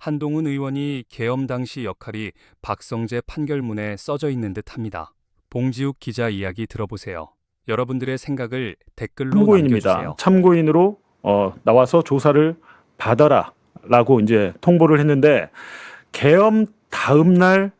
한동훈 의원이 계엄 당시 역할이 박성재 판결문에 써져 있는 듯합니다. 봉지욱 기자 이야기 들어보세요. 여러분들의 생각을 댓글로 참고인입니다. 남겨주세요. 참고인으로 나와서 조사를 받아라 라고 이제 통보를 했는데, 계엄 다음 날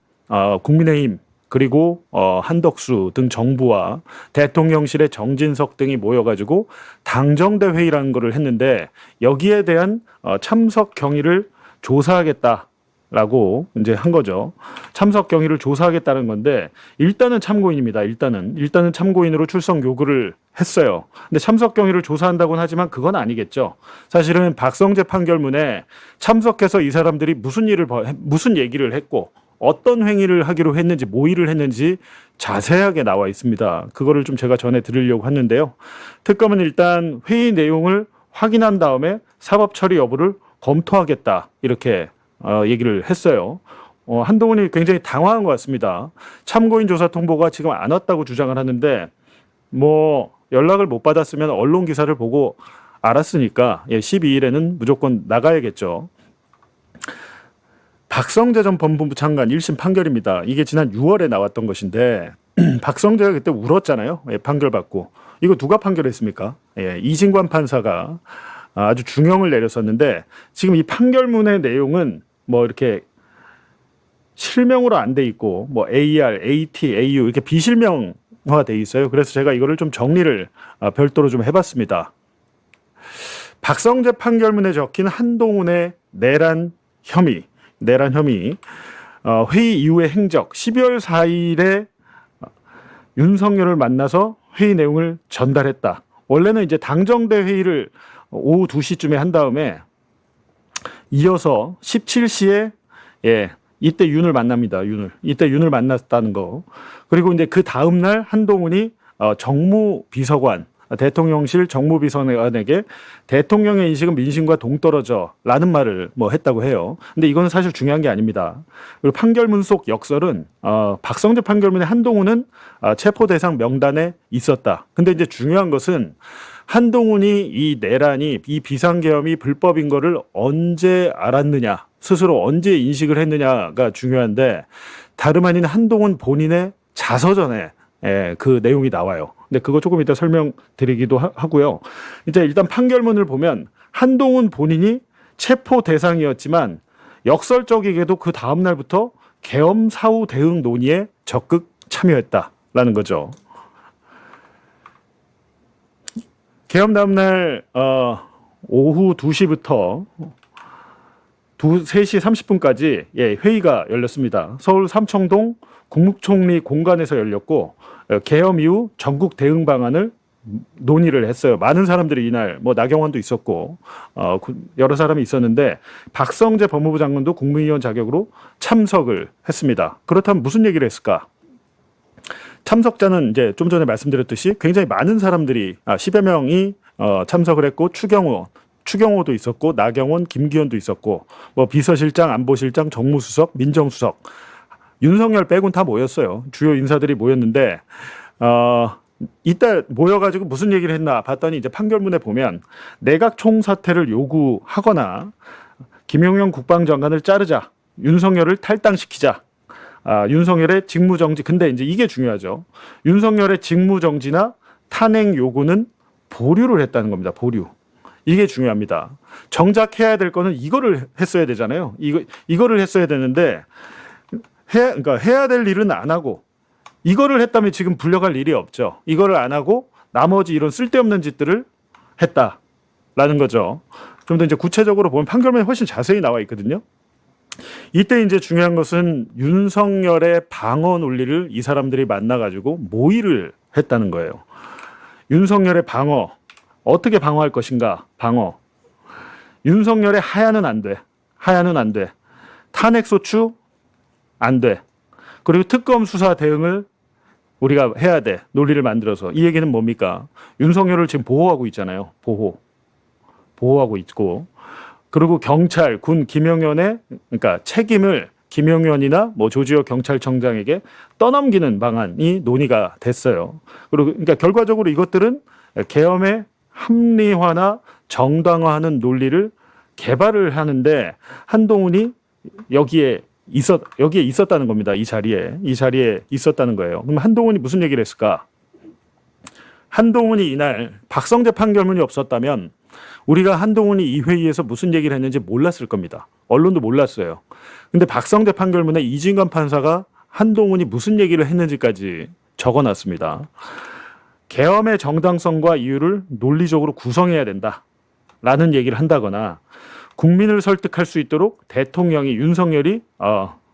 국민의힘 그리고 한덕수 등 정부와 대통령실의 정진석 등이 모여가지고 당정대 회의라는 거를 했는데, 여기에 대한 참석 경위를 조사하겠다라고 이제 한 거죠. 참석 경위를 조사하겠다는 건데, 일단은 참고인입니다. 일단은 참고인으로 출석 요구를 했어요. 근데 참석 경위를 조사한다고는 하지만 그건 아니겠죠. 사실은 박성재 판결문에 참석해서 이 사람들이 무슨 얘기를 했고 어떤 행위를 하기로 했는지, 모의를 했는지 자세하게 나와 있습니다. 그거를 좀 제가 전해 드리려고 하는데요. 특검은 일단 회의 내용을 확인한 다음에 사법 처리 여부를 검토하겠다 이렇게 얘기를 했어요. 한동훈이 굉장히 당황한 것 같습니다. 참고인 조사 통보가 지금 안 왔다고 주장을 하는데, 뭐 연락을 못 받았으면 언론 기사를 보고 알았으니까 12일에는 무조건 나가야겠죠. 박성재 전 법무부 장관 1심 판결입니다. 이게 지난 6월에 나왔던 것인데, 박성재가 그때 울었잖아요. 판결 받고. 이거 누가 판결했습니까? 이진관 판사가 아주 중형을 내렸었는데, 지금 이 판결문의 내용은 뭐 이렇게 실명으로 안 돼 있고, 뭐 AR, AT, AU 이렇게 비실명화 돼 있어요. 그래서 제가 이거를 좀 정리를 별도로 좀 해봤습니다. 박성재 판결문에 적힌 한동훈의 내란 혐의, 회의 이후의 행적, 12월 4일에 윤석열을 만나서 회의 내용을 전달했다. 원래는 이제 당정대 회의를 오후 2시쯤에 한 다음에 이어서 17시에 이때 윤을 만납니다. 이때 윤을 만났다는 거. 그리고 이제 그 다음 날 한동훈이 정무비서관, 대통령실 정무비서관에게 대통령의 인식은 민심과 동떨어져라는 말을 뭐 했다고 해요. 근데 이거는 사실 중요한 게 아닙니다. 그리고 판결문 속 역설은 박성재 판결문에 한동훈은 체포 대상 명단에 있었다. 근데 이제 중요한 것은 한동훈이 이 내란이, 이 비상계엄이 불법인 거를 언제 알았느냐, 스스로 언제 인식을 했느냐가 중요한데, 다름 아닌 한동훈 본인의 자서전에 그 내용이 나와요. 근데 그거 조금 이따 설명드리기도 하고요. 이제 일단 판결문을 보면 한동훈 본인이 체포 대상이었지만 역설적이게도 그 다음 날부터 계엄 사후 대응 논의에 적극 참여했다라는 거죠. 계엄 다음 날 오후 2시부터 3시 30분까지 회의가 열렸습니다. 서울 삼청동 국무총리 공간에서 열렸고, 계엄 이후 전국 대응 방안을 논의를 했어요. 많은 사람들이 이날, 뭐 나경원도 있었고 여러 사람이 있었는데, 박성재 법무부 장관도 국무위원 자격으로 참석을 했습니다. 그렇다면 무슨 얘기를 했을까? 참석자는 이제 좀 전에 말씀드렸듯이 굉장히 많은 사람들이 10여 명이 참석을 했고, 추경호도 있었고, 나경원, 김기현도 있었고, 뭐 비서실장, 안보실장, 정무수석, 민정수석, 윤석열 빼곤 다 모였어요. 주요 인사들이 모였는데, 이때 모여가지고 무슨 얘기를 했나 봤더니, 이제 판결문에 보면 내각 총사퇴를 요구하거나 김용현 국방장관을 자르자, 윤석열을 탈당시키자, 윤석열의 직무정지. 근데 이제 이게 중요하죠. 윤석열의 직무정지나 탄핵 요구는 보류를 했다는 겁니다. 보류. 이게 중요합니다. 정작 해야 될 거는 이거를 했어야 되잖아요. 이거를 했어야 되는데, 그러니까 해야 될 일은 안 하고, 이거를 했다면 지금 불려갈 일이 없죠. 이거를 안 하고 나머지 이런 쓸데없는 짓들을 했다라는 거죠. 좀 더 이제 구체적으로 보면 판결문에 훨씬 자세히 나와 있거든요. 이때 이제 중요한 것은 윤석열의 방어 논리를 이 사람들이 만나가지고 모의를 했다는 거예요. 윤석열의 방어, 어떻게 방어할 것인가? 방어. 윤석열의 하야는 안 돼. 탄핵소추 안 돼. 그리고 특검 수사 대응을 우리가 해야 돼. 논리를 만들어서. 이 얘기는 뭡니까? 윤석열을 지금 보호하고 있잖아요. 보호하고 있고. 그리고 경찰, 군, 김용현의 그러니까 책임을 김용현이나 뭐 조지호 경찰청장에게 떠넘기는 방안이 논의가 됐어요. 그리고 그러니까 결과적으로 이것들은 계엄의 합리화나 정당화하는 논리를 개발을 하는데 한동훈이 여기에 있었다는 겁니다. 이 자리에 있었다는 거예요. 그럼 한동훈이 무슨 얘기를 했을까? 한동훈이 이날 박성재 판결문이 없었다면 우리가 한동훈이 이 회의에서 무슨 얘기를 했는지 몰랐을 겁니다. 언론도 몰랐어요. 근데 박성재 판결문에 이진관 판사가 한동훈이 무슨 얘기를 했는지까지 적어놨습니다. 계엄의 정당성과 이유를 논리적으로 구성해야 된다라는 얘기를 한다거나 국민을 설득할 수 있도록 대통령이 윤석열이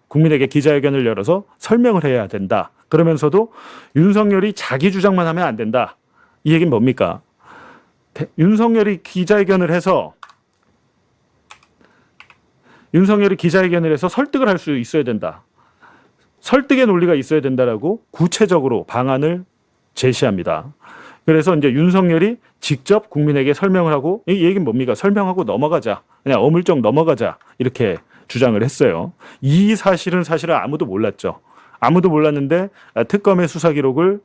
국민에게 기자회견을 열어서 설명을 해야 된다. 그러면서도 윤석열이 자기 주장만 하면 안 된다. 이 얘기는 뭡니까? 윤석열이 기자회견을 해서 설득을 할 수 있어야 된다. 설득의 논리가 있어야 된다라고 구체적으로 방안을 제시합니다. 그래서 이제 윤석열이 직접 국민에게 설명을 하고 이 얘기는 뭡니까? 설명하고 넘어가자. 그냥 어물쩍 넘어가자. 이렇게 주장을 했어요. 이 사실은 아무도 몰랐죠. 아무도 몰랐는데 특검의 수사 기록을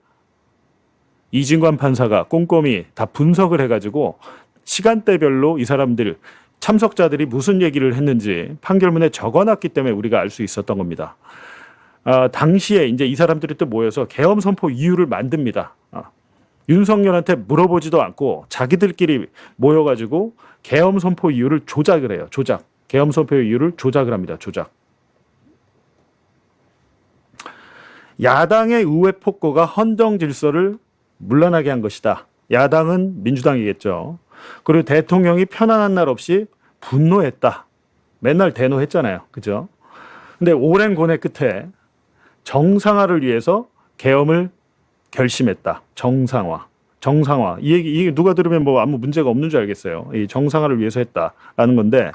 이진관 판사가 꼼꼼히 다 분석을 해가지고 시간대별로 이 사람들 참석자들이 무슨 얘기를 했는지 판결문에 적어놨기 때문에 우리가 알 수 있었던 겁니다. 당시에 이제 이 사람들이 또 모여서 계엄 선포 이유를 만듭니다. 윤석열한테 물어보지도 않고 자기들끼리 모여가지고 계엄 선포 이유를 조작을 해요. 계엄 선포 이유를 조작을 합니다. 야당의 의회 폭거가 헌정 질서를 문란하게 한 것이다. 야당은 민주당이겠죠. 그리고 대통령이 편안한 날 없이 분노했다. 맨날 대노했잖아요. 그죠? 근데 오랜 고뇌 끝에 정상화를 위해서 계엄을 결심했다. 정상화. 이게 누가 들으면 뭐 아무 문제가 없는 줄 알겠어요. 이 정상화를 위해서 했다라는 건데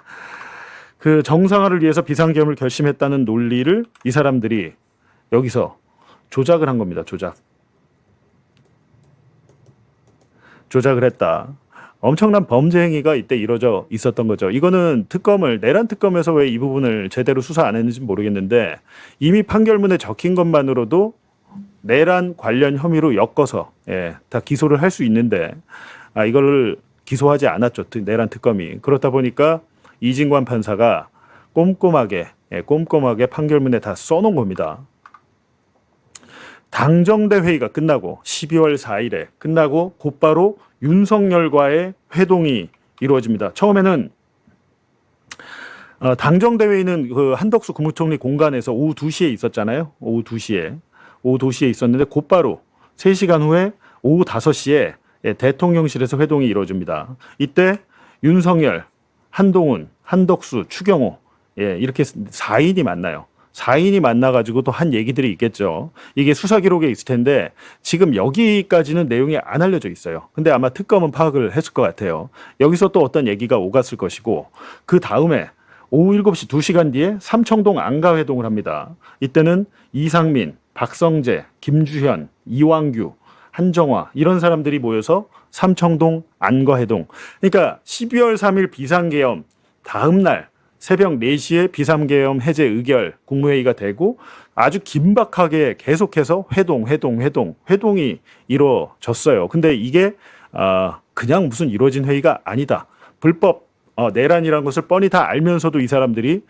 그 정상화를 위해서 비상계엄을 결심했다는 논리를 이 사람들이 여기서 조작을 한 겁니다. 조작을 했다. 엄청난 범죄 행위가 이때 이루어져 있었던 거죠. 이거는 내란 특검에서 왜 이 부분을 제대로 수사 안 했는지 모르겠는데 이미 판결문에 적힌 것만으로도 내란 관련 혐의로 엮어서 다 기소를 할 수 있는데 이걸 기소하지 않았죠. 내란 특검이. 그렇다 보니까 이진관 판사가 꼼꼼하게 판결문에 다 써놓은 겁니다. 당정대 회의가 끝나고 12월 4일에 끝나고 곧바로 윤석열과의 회동이 이루어집니다. 처음에는 당정대 회의는 그 한덕수 국무총리 공간에서 오후 2시에 있었잖아요. 오후 2시에 있었는데 곧바로 3시간 후에 오후 5시에 대통령실에서 회동이 이루어집니다. 이때 윤석열, 한동훈, 한덕수, 추경호 이렇게 4인이 만나요. 4인이 만나가지고 또 한 얘기들이 있겠죠. 이게 수사 기록에 있을 텐데 지금 여기까지는 내용이 안 알려져 있어요. 근데 아마 특검은 파악을 했을 것 같아요. 여기서 또 어떤 얘기가 오갔을 것이고 그 다음에 오후 7시 2시간 뒤에 삼청동 안가회동을 합니다. 이때는 이상민, 박성재, 김주현, 이왕규, 한정화 이런 사람들이 모여서 삼청동 안가회동. 그러니까 12월 3일 비상계엄 다음 날 새벽 4시에 비상계엄 해제 의결 국무회의가 되고 아주 긴박하게 계속해서 회동이 이루어졌어요. 근데 이게 그냥 무슨 이루어진 회의가 아니다. 불법 내란이라는 것을 뻔히 다 알면서도 이 사람들이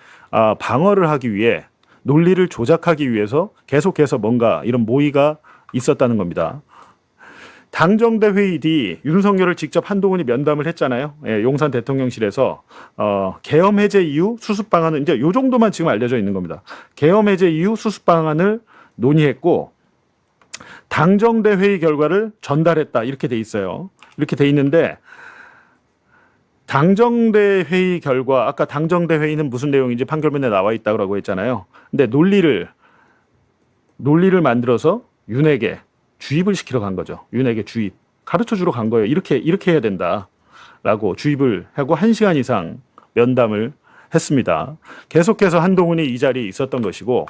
방어를 하기 위해 논리를 조작하기 위해서 계속해서 뭔가 이런 모의가 있었다는 겁니다. 당정대 회의 뒤 윤석열을 직접 한동훈이 면담을 했잖아요. 용산 대통령실에서 계엄 해제 이후 수습 방안은 이제 요 정도만 지금 알려져 있는 겁니다. 계엄 해제 이후 수습 방안을 논의했고 당정대 회의 결과를 전달했다 이렇게 돼 있어요. 이렇게 돼 있는데 당정대 회의 결과 아까 당정대 회의는 무슨 내용인지 판결문에 나와 있다고 했잖아요. 근데 논리를 만들어서 윤에게 주입을 시키러 간 거죠. 윤에게 주입. 가르쳐 주러 간 거예요. 이렇게 해야 된다라고 주입을 하고 1시간 이상 면담을 했습니다. 계속해서 한동훈이 이 자리에 있었던 것이고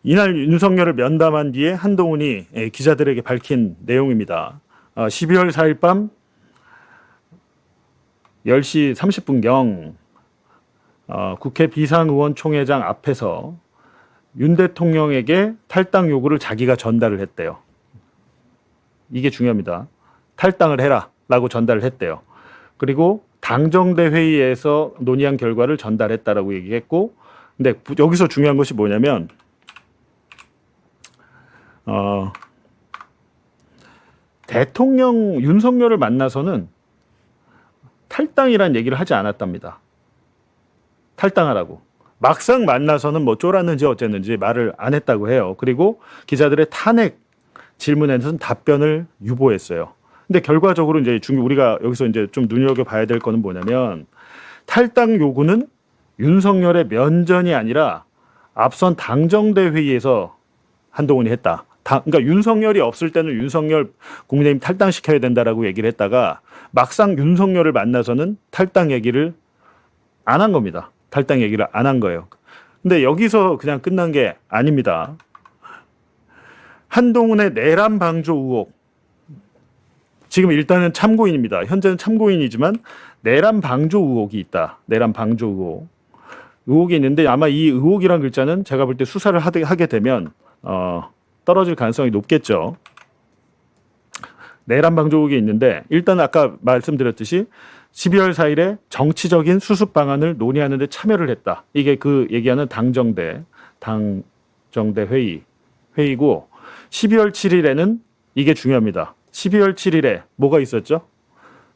이날 윤석열을 면담한 뒤에 한동훈이 기자들에게 밝힌 내용입니다. 12월 4일 밤 10시 30분경 국회 비상의원총회장 앞에서 윤 대통령에게 탈당 요구를 자기가 전달을 했대요. 이게 중요합니다. 탈당을 해라 라고 전달을 했대요. 그리고 당정대 회의에서 논의한 결과를 전달했다라고 얘기했고, 근데 여기서 중요한 것이 뭐냐면 대통령 윤석열을 만나서는 탈당이란 얘기를 하지 않았답니다. 탈당하라고. 막상 만나서는 뭐 쫄았는지 어쨌는지 말을 안 했다고 해요. 그리고 기자들의 탄핵 질문에서는 답변을 유보했어요. 근데 결과적으로 이제 우리가 여기서 이제 좀 눈여겨봐야 될 거는 뭐냐면 탈당 요구는 윤석열의 면전이 아니라 앞선 당정대 회의에서 한동훈이 했다. 그러니까 윤석열이 없을 때는 윤석열 국민의힘 탈당시켜야 된다라고 얘기를 했다가 막상 윤석열을 만나서는 탈당 얘기를 안 한 겁니다. 탈당 얘기를 안 한 거예요. 근데 여기서 그냥 끝난 게 아닙니다. 한동훈의 내란 방조 의혹. 지금 일단은 참고인입니다. 현재는 참고인이지만 내란 방조 의혹이 있다. 내란 방조 의혹. 의혹이 있는데 아마 이 의혹이란 글자는 제가 볼 때 수사를 하게 되면 떨어질 가능성이 높겠죠. 내란 방조 의혹이 있는데 일단 아까 말씀드렸듯이 12월 4일에 정치적인 수습 방안을 논의하는 데 참여를 했다. 이게 그 얘기하는 당정대 회의고 12월 7일에는 이게 중요합니다. 12월 7일에 뭐가 있었죠?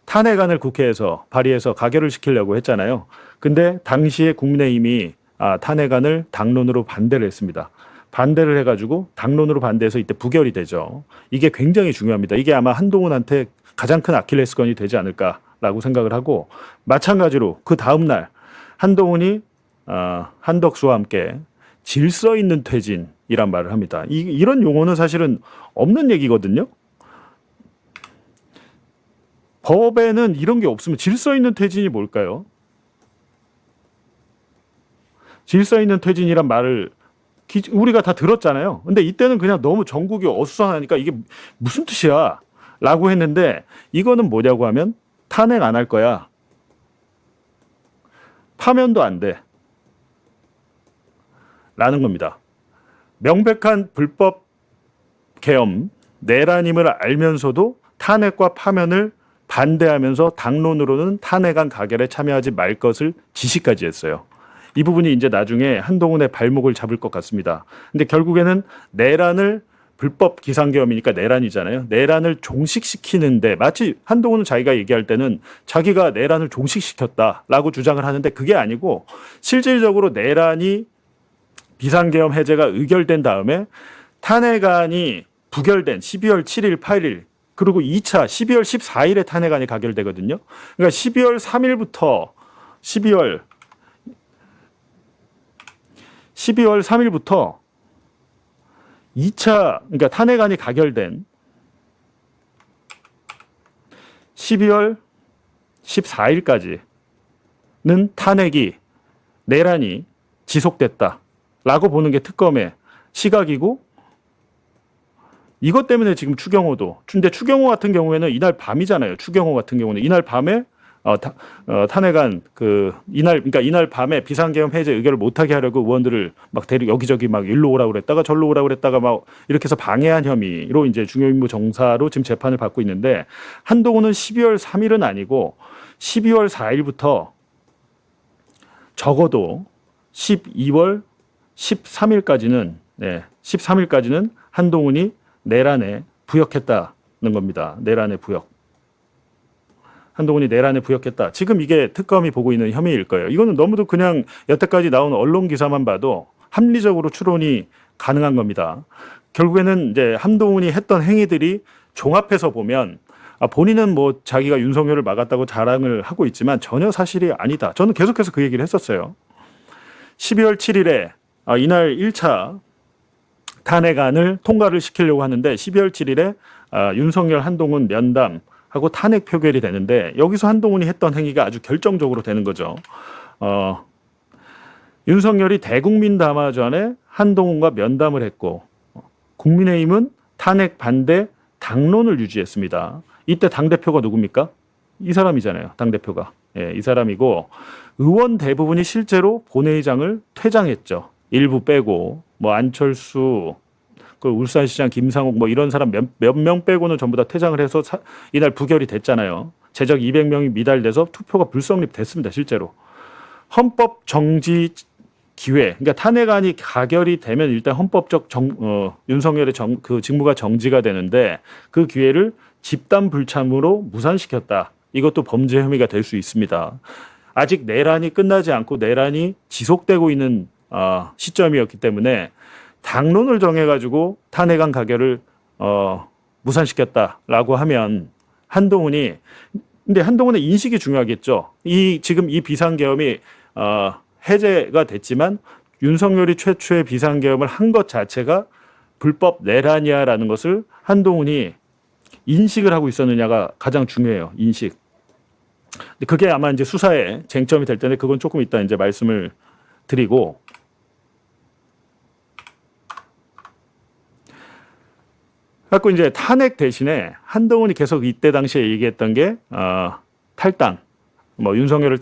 탄핵안을 국회에서 발의해서 가결을 시키려고 했잖아요. 근데 당시에 국민의힘이 탄핵안을 당론으로 반대를 했습니다. 반대를 해가지고 당론으로 반대해서 이때 부결이 되죠. 이게 굉장히 중요합니다. 이게 아마 한동훈한테 가장 큰 아킬레스건이 되지 않을까라고 생각을 하고 마찬가지로 그 다음 날 한동훈이 한덕수와 함께 질서 있는 퇴진이란 말을 합니다. 이런 용어는 사실은 없는 얘기거든요. 법에는 이런 게 없으면 질서 있는 퇴진이 뭘까요? 질서 있는 퇴진이란 말을 우리가 다 들었잖아요. 근데 이때는 그냥 너무 전국이 어수선하니까 이게 무슨 뜻이야? 라고 했는데 이거는 뭐냐고 하면 탄핵 안 할 거야. 파면도 안 돼. 라는 겁니다. 명백한 불법 계엄, 내란임을 알면서도 탄핵과 파면을 반대하면서 당론으로는 탄핵안 가결에 참여하지 말 것을 지시까지 했어요. 이 부분이 이제 나중에 한동훈의 발목을 잡을 것 같습니다. 근데 결국에는 내란을 불법 기상계엄이니까 내란이잖아요. 내란을 종식시키는데 마치 한동훈은 자기가 얘기할 때는 자기가 내란을 종식시켰다라고 주장을 하는데 그게 아니고 실질적으로 내란이 비상계엄 해제가 의결된 다음에 탄핵안이 부결된 12월 7일, 8일 그리고 2차 12월 14일에 탄핵안이 가결되거든요. 그러니까 12월 3일부터 12월 3일부터 2차 그러니까 탄핵안이 가결된 12월 14일까지는 탄핵이 내란이 지속됐다라고 보는 게 특검의 시각이고 이것 때문에 지금 추경호도 근데 추경호 같은 경우에는 이날 밤이잖아요. 추경호 같은 경우는 이날 밤에 탄핵안 이날 밤에 비상계엄 해제 의결을 못하게 하려고 의원들을 막 여기저기 막 일로 오라고 그랬다가 절로 오라고 그랬다가 막 이렇게 해서 방해한 혐의로 이제 중요임무 정사로 지금 재판을 받고 있는데 한동훈은 12월 3일은 아니고 12월 4일부터 적어도 12월 13일까지는 13일까지는 한동훈이 내란에 부역했다는 겁니다. 내란에 부역. 한동훈이 내란에 부역했다. 지금 이게 특검이 보고 있는 혐의일 거예요. 이거는 너무도 그냥 여태까지 나온 언론 기사만 봐도 합리적으로 추론이 가능한 겁니다. 결국에는 이제 한동훈이 했던 행위들이 종합해서 보면 본인은 뭐 자기가 윤석열을 막았다고 자랑을 하고 있지만 전혀 사실이 아니다. 저는 계속해서 그 얘기를 했었어요. 12월 7일에 이날 1차 탄핵안을 통과를 시키려고 하는데 12월 7일에 윤석열 한동훈 면담하고 탄핵 표결이 되는데 여기서 한동훈이 했던 행위가 아주 결정적으로 되는 거죠. 윤석열이 대국민 담화 전에 한동훈과 면담을 했고 국민의힘은 탄핵 반대 당론을 유지했습니다. 이때 당대표가 누굽니까? 이 사람이잖아요. 당대표가. 예, 이 사람이고 의원 대부분이 실제로 본회의장을 퇴장했죠. 일부 빼고 뭐 안철수, 그 울산시장 김상욱 뭐 이런 사람 몇 명 빼고는 전부 다 퇴장을 해서 이날 부결이 됐잖아요. 제적 200명이 미달돼서 투표가 불성립됐습니다. 실제로. 헌법 정지 기회, 그러니까 탄핵안이 가결이 되면 일단 헌법적 윤석열의 그 직무가 정지가 되는데 그 기회를 집단 불참으로 무산시켰다. 이것도 범죄 혐의가 될 수 있습니다. 아직 내란이 끝나지 않고 내란이 지속되고 있는 시점이었기 때문에 당론을 정해가지고 탄핵안 가결을 무산시켰다라고 하면 근데 한동훈의 인식이 중요하겠죠. 지금 이 비상계엄이 해제가 됐지만 윤석열이 최초의 비상계엄을 한 것 자체가 불법 내란이야라는 것을 한동훈이 인식을 하고 있었느냐가 가장 중요해요. 인식. 그게 아마 이제 수사에 쟁점이 될 텐데 그건 조금 이따 이제 말씀을 드리고 갖고 이제 탄핵 대신에 한동훈이 계속 이때 당시에 얘기했던 게 탈당. 뭐 윤석열을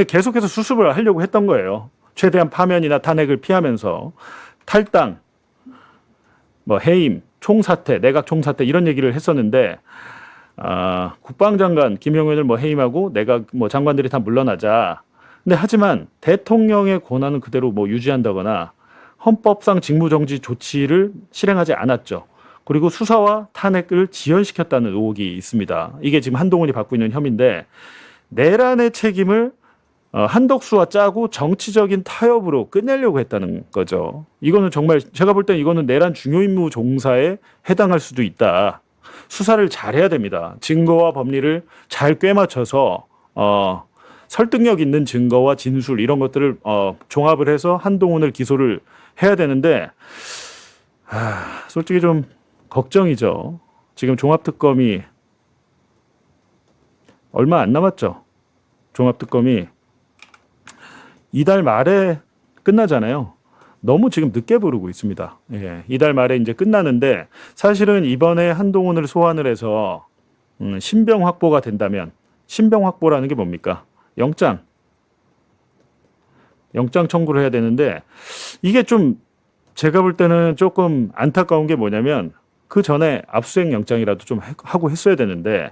계속해서 수습을 하려고 했던 거예요. 최대한 파면이나 탄핵을 피하면서 탈당, 뭐 해임, 총사퇴, 내각 총사퇴 이런 얘기를 했었는데 국방장관 김영현을 뭐 해임하고 내각 뭐 장관들이 다 물러나자. 근데 하지만 대통령의 권한은 그대로 뭐 유지한다거나 헌법상 직무정지 조치를 실행하지 않았죠. 그리고 수사와 탄핵을 지연시켰다는 의혹이 있습니다. 이게 지금 한동훈이 받고 있는 혐의인데 내란의 책임을 한덕수와 짜고 정치적인 타협으로 끝내려고 했다는 거죠. 이거는 정말 제가 볼 땐 이거는 내란 중요임무 종사에 해당할 수도 있다. 수사를 잘해야 됩니다. 증거와 법리를 잘 꿰맞춰서 설득력 있는 증거와 진술 이런 것들을 종합을 해서 한동훈을 기소를 해야 되는데 솔직히 좀 걱정이죠. 지금 종합특검이 얼마 안 남았죠. 종합특검이 이달 말에 끝나잖아요. 너무 지금 늦게 부르고 있습니다. 예, 이달 말에 이제 끝나는데 사실은 이번에 한동훈을 소환을 해서 신병 확보가 된다면 신병 확보라는 게 뭡니까? 영장 청구를 해야 되는데 이게 좀 제가 볼 때는 조금 안타까운 게 뭐냐면 그 전에 압수수색 영장이라도 좀 하고 했어야 되는데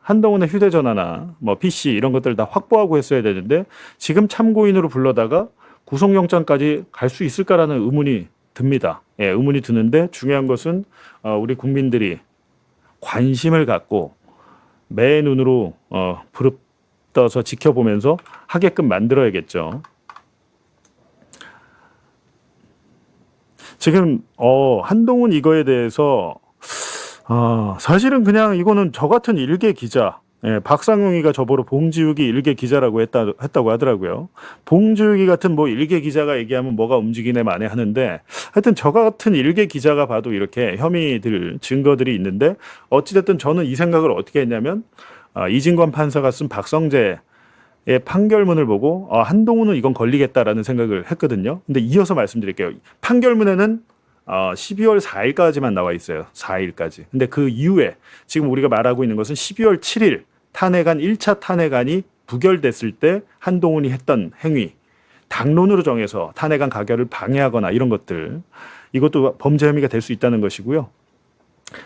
한동훈의 휴대전화나 뭐 PC 이런 것들 다 확보하고 했어야 되는데 지금 참고인으로 불러다가 구속영장까지 갈 수 있을까라는 의문이 듭니다. 예, 의문이 드는데 중요한 것은 우리 국민들이 관심을 갖고 매 눈으로 부릅떠서 지켜보면서 하게끔 만들어야겠죠. 지금 한동훈 이거에 대해서 사실은 그냥 이거는 저 같은 일개 기자, 박상용이가 저보러 봉지욱이 일개 기자라고 했다고 하더라고요. 봉지욱이 같은 뭐 일개 기자가 얘기하면 뭐가 움직이네 마네 하는데 하여튼 저 같은 일개 기자가 봐도 이렇게 혐의들, 증거들이 있는데 어찌됐든 저는 이 생각을 어떻게 했냐면 이진관 판사가 쓴 박성재의 판결문을 보고 한동훈은 이건 걸리겠다라는 생각을 했거든요. 근데 이어서 말씀드릴게요. 판결문에는 12월 4일까지만 나와 있어요. 4일까지. 근데 그 이후에 지금 우리가 말하고 있는 것은 12월 7일 탄핵안 1차 탄핵안이 부결됐을 때 한동훈이 했던 행위, 당론으로 정해서 탄핵안 가결을 방해하거나 이런 것들, 이것도 범죄 혐의가 될 수 있다는 것이고요.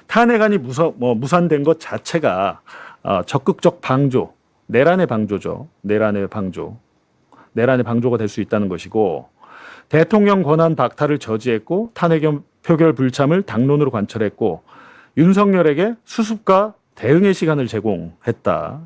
탄핵안이 무산된 것 자체가 적극적 방조, 내란의 방조죠. 내란의 방조가 될 수 있다는 것이고 대통령 권한 박탈을 저지했고 탄핵 표결 불참을 당론으로 관철했고 윤석열에게 수습과 대응의 시간을 제공했다.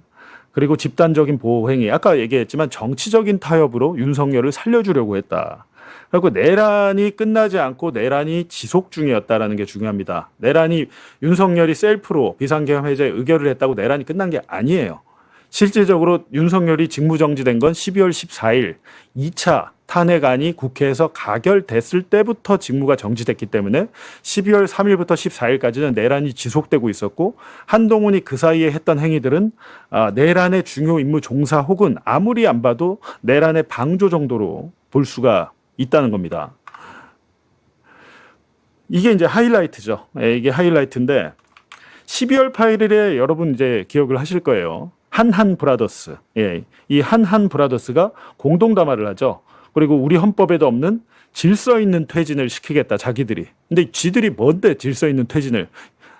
그리고 집단적인 보호 행위, 아까 얘기했지만 정치적인 타협으로 윤석열을 살려주려고 했다. 그리고 내란이 끝나지 않고 내란이 지속 중이었다라는 게 중요합니다. 내란이 윤석열이 셀프로 비상계엄 해제 의결을 했다고 내란이 끝난 게 아니에요. 실질적으로 윤석열이 직무정지된 건 12월 14일 2차 탄핵안이 국회에서 가결됐을 때부터 직무가 정지됐기 때문에 12월 3일부터 14일까지는 내란이 지속되고 있었고 한동훈이 그 사이에 했던 행위들은 내란의 중요 임무 종사 혹은 아무리 안 봐도 내란의 방조 정도로 볼 수가 있다는 겁니다. 이게 이제 하이라이트죠. 이게 하이라이트인데 12월 8일에 여러분 이제 기억을 하실 거예요. 한한 브라더스. 이 한한 브라더스가 공동 담화를 하죠. 그리고 우리 헌법에도 없는 질서 있는 퇴진을 시키겠다, 자기들이. 근데 지들이 뭔데 질서 있는 퇴진을.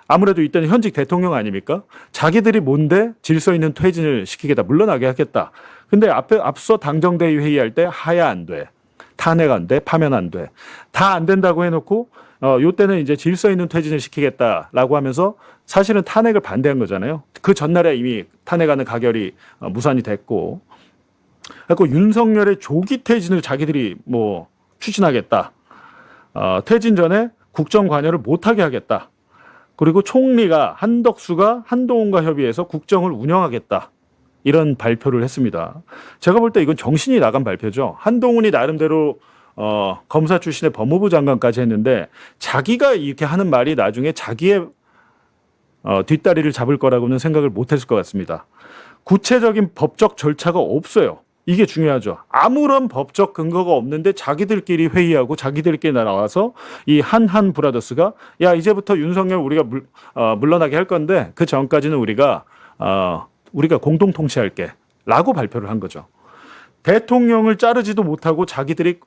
아무래도 이때는 현직 대통령 아닙니까? 자기들이 뭔데 질서 있는 퇴진을 시키겠다, 물러나게 하겠다. 근데 앞서 당정대의 회의할 때 하야 안 돼. 탄핵 안 돼, 파면 안 돼. 다 안 된다고 해놓고 요때는 이제 질서 있는 퇴진을 시키겠다라고 하면서 사실은 탄핵을 반대한 거잖아요. 그 전날에 이미 탄핵하는 가결이 무산이 됐고, 그리고 윤석열의 조기 퇴진을 자기들이 뭐 추진하겠다. 퇴진 전에 국정 관여를 못하게 하겠다. 그리고 총리가 한덕수가 한동훈과 협의해서 국정을 운영하겠다. 이런 발표를 했습니다. 제가 볼 때 이건 정신이 나간 발표죠. 한동훈이 나름대로 검사 출신의 법무부 장관까지 했는데 자기가 이렇게 하는 말이 나중에 자기의 뒷다리를 잡을 거라고는 생각을 못했을 것 같습니다. 구체적인 법적 절차가 없어요. 이게 중요하죠. 아무런 법적 근거가 없는데 자기들끼리 회의하고 자기들끼리 나와서 이 한한 브라더스가 야 이제부터 윤석열 우리가 물러나게 할 건데 그 전까지는 우리가 공동 통치할게 라고 발표를 한 거죠. 대통령을 자르지도 못하고 자기들이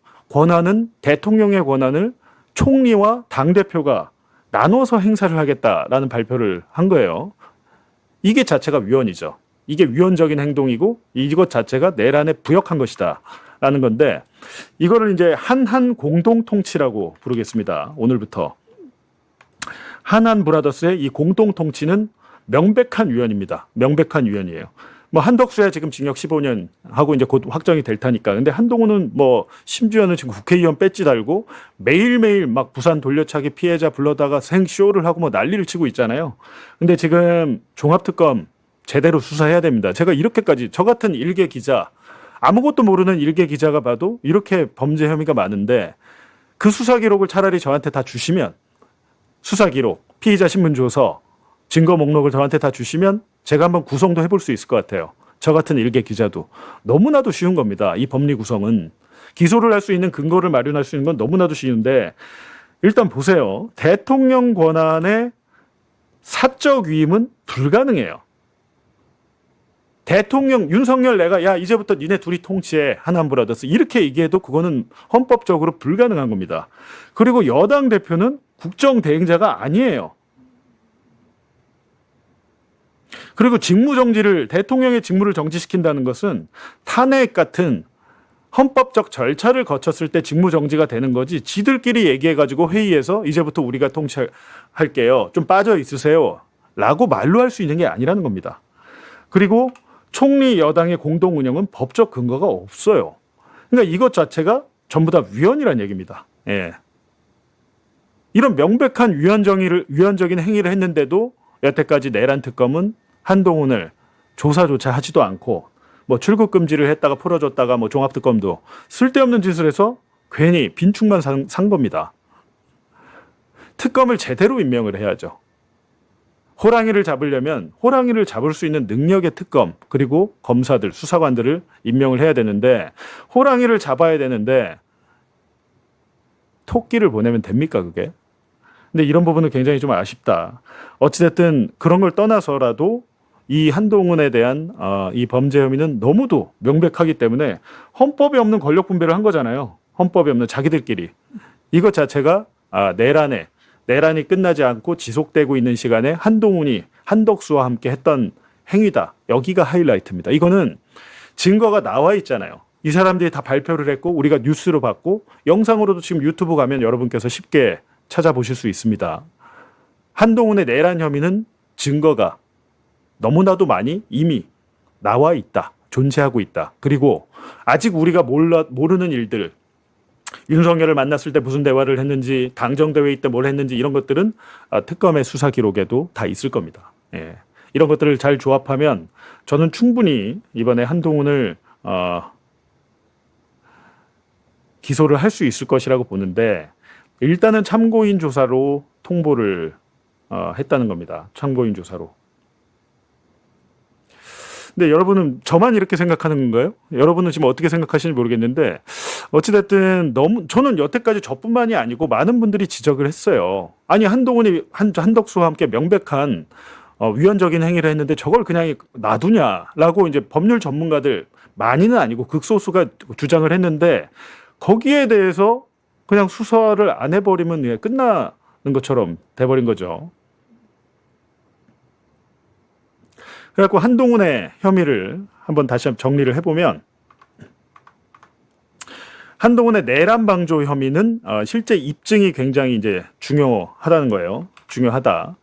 대통령의 권한을 총리와 당대표가 나눠서 행사를 하겠다라는 발표를 한 거예요. 이게 자체가 위헌이죠. 이게 위헌적인 행동이고 이것 자체가 내란에 부역한 것이다 라는 건데 이거를 이제 한한 공동 통치라고 부르겠습니다. 오늘부터. 한한 브라더스의 이 공동 통치는 명백한 위헌입니다. 명백한 위헌이에요. 뭐 한덕수야 지금 징역 15년 하고 이제 곧 확정이 될 테니까. 근데 한동훈은 뭐 심지어는 지금 국회의원 배지 달고 매일매일 막 부산 돌려차기 피해자 불러다가 생쇼를 하고 뭐 난리를 치고 있잖아요. 근데 지금 종합특검 제대로 수사해야 됩니다. 제가 이렇게까지 저 같은 일개 기자 아무것도 모르는 일개 기자가 봐도 이렇게 범죄 혐의가 많은데 그 수사 기록을 차라리 저한테 다 주시면 수사 기록, 피의자 신문 조서, 증거 목록을 저한테 다 주시면 제가 한번 구성도 해볼 수 있을 것 같아요. 저 같은 일개 기자도. 너무나도 쉬운 겁니다. 이 법리 구성은. 기소를 할 수 있는 근거를 마련할 수 있는 건 너무나도 쉬운데 일단 보세요. 대통령 권한의 사적 위임은 불가능해요. 대통령 윤석열 내가 야 이제부터 니네 둘이 통치해 한한 브라더스 이렇게 얘기해도 그거는 헌법적으로 불가능한 겁니다. 그리고 여당 대표는 국정 대행자가 아니에요. 그리고 대통령의 직무를 정지시킨다는 것은 탄핵 같은 헌법적 절차를 거쳤을 때 직무 정지가 되는 거지 지들끼리 얘기해가지고 회의에서 이제부터 우리가 통치할게요. 좀 빠져 있으세요. 라고 말로 할 수 있는 게 아니라는 겁니다. 그리고 총리 여당의 공동 운영은 법적 근거가 없어요. 그러니까 이것 자체가 전부 다 위헌이라는 얘기입니다. 예. 이런 명백한 위헌적인 행위를 했는데도 여태까지 내란 특검은 한동훈을 조사조차 하지도 않고 뭐 출국 금지를 했다가 풀어줬다가 뭐 종합특검도 쓸데없는 짓을 해서 괜히 빈축만 산 겁니다. 특검을 제대로 임명을 해야죠. 호랑이를 잡으려면 호랑이를 잡을 수 있는 능력의 특검 그리고 검사들 수사관들을 임명을 해야 되는데 호랑이를 잡아야 되는데 토끼를 보내면 됩니까 그게? 근데 이런 부분은 굉장히 좀 아쉽다. 어찌됐든 그런 걸 떠나서라도 이 한동훈에 대한 이 범죄 혐의는 너무도 명백하기 때문에 헌법에 없는 권력 분배를 한 거잖아요. 헌법에 없는 자기들끼리. 이것 자체가 내란이 끝나지 않고 지속되고 있는 시간에 한동훈이 한덕수와 함께 했던 행위다. 여기가 하이라이트입니다. 이거는 증거가 나와 있잖아요. 이 사람들이 다 발표를 했고 우리가 뉴스로 봤고 영상으로도 지금 유튜브 가면 여러분께서 쉽게 찾아보실 수 있습니다. 한동훈의 내란 혐의는 증거가 너무나도 많이 이미 나와 있다. 존재하고 있다. 그리고 아직 우리가 모르는 일들 윤석열을 만났을 때 무슨 대화를 했는지 당정대회 때 뭘 했는지 이런 것들은 특검의 수사 기록에도 다 있을 겁니다. 예. 이런 것들을 잘 조합하면 저는 충분히 이번에 한동훈을 기소를 할 수 있을 것이라고 보는데 일단은 참고인 조사로 통보를 했다는 겁니다. 참고인 조사로. 근데 여러분은 저만 이렇게 생각하는 건가요? 여러분은 지금 어떻게 생각하시는지 모르겠는데 어찌됐든 저는 여태까지 저뿐만이 아니고 많은 분들이 지적을 했어요. 아니 한동훈이 한덕수와 함께 명백한 위헌적인 행위를 했는데 저걸 그냥 놔두냐라고 이제 법률 전문가들 많이는 아니고 극소수가 주장을 했는데 거기에 대해서 그냥 수사를 안 해버리면 그냥 끝나는 것처럼 돼버린 거죠. 그래갖고 한동훈의 혐의를 한번 다시 한번 정리를 해보면 한동훈의 내란 방조 혐의는 실제 입증이 굉장히 이제 중요하다는 거예요. 중요하다.